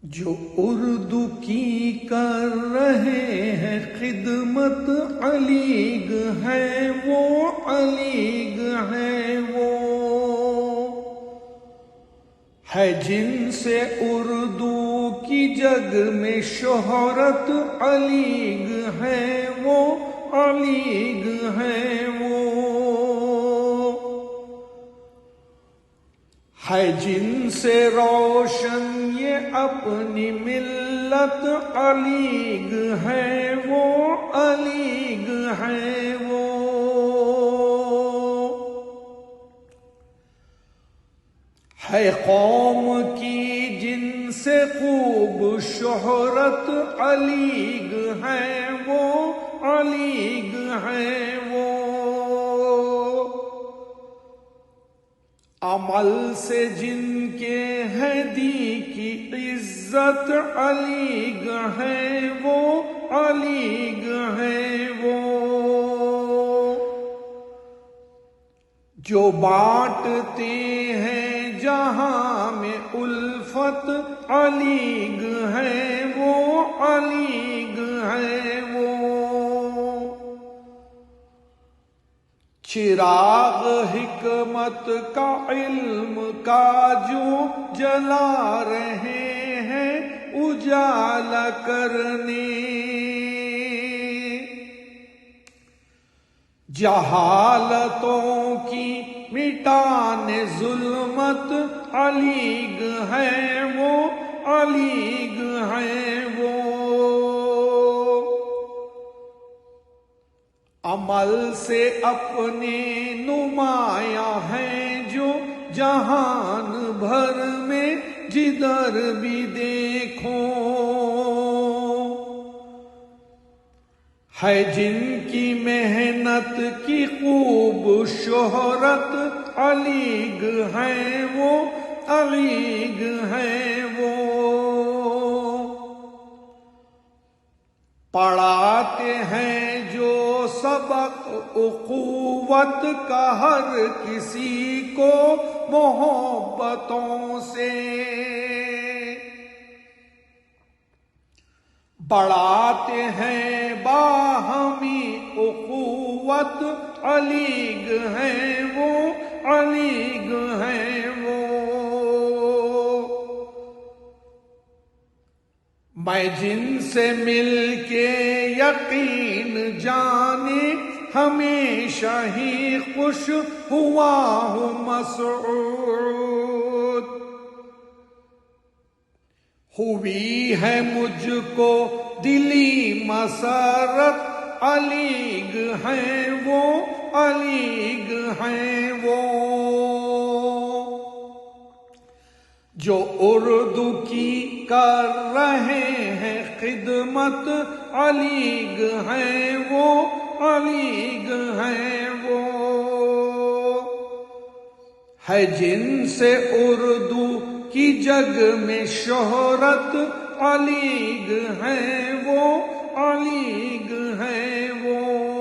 جو اردو کی کر رہے ہیں خدمت علیگ ہے وہ، علیگ ہے وہ، ہے جن سے اردو کی جگ میں شہرت، علیگ ہے وہ، علیگ ہے وہ، ہے جن سے روشن یہ اپنی ملت، علیگ ہے وہ، علیگ ہے وہ، ہے قوم کی جن سے خوب شہرت، علیگ ہے وہ، علیگ ہے وہ، عمل سے جن کے ہے دی کی عزت، علیگ ہے وہ، علیگ ہے وہ، جو بانٹتے ہیں جہاں میں الفت، علیگ ہے وہ، علیگ ہے وہ، چراغ حکمت کا علم کا جو جلا رہے ہیں اجالا کرنے، جہالتوں کی مٹانے ظلمت، علیگ ہے وہ، علیگ ہے وہ، عمل سے اپنے نمایاں ہیں جو جہان بھر میں جدھر بھی دیکھو، ہے جن کی محنت کی خوب شہرت، علیگ ہے وہ، علیگ ہے وہ، پڑھاتے ہیں جو سبق اخوت کا ہر کسی کو محبتوں سے، بڑھاتے ہیں باہمی اخوت، علیگ ہے وہ، علیگ ہے وہ، میں جن سے مل کے یقین جانے ہمیشہ ہی خوش ہوا ہوں مسعود، ہوئی ہے مجھ کو دلی مسرت، علیگ ہے وہ، علیگ ہے وہ، جو اردو کی کر رہے ہیں خدمت، علیگ ہے وہ، علیگ ہے وہ، ہے جن سے اردو کی جگ میں شہرت، علیگ ہے وہ، علیگ ہے وہ۔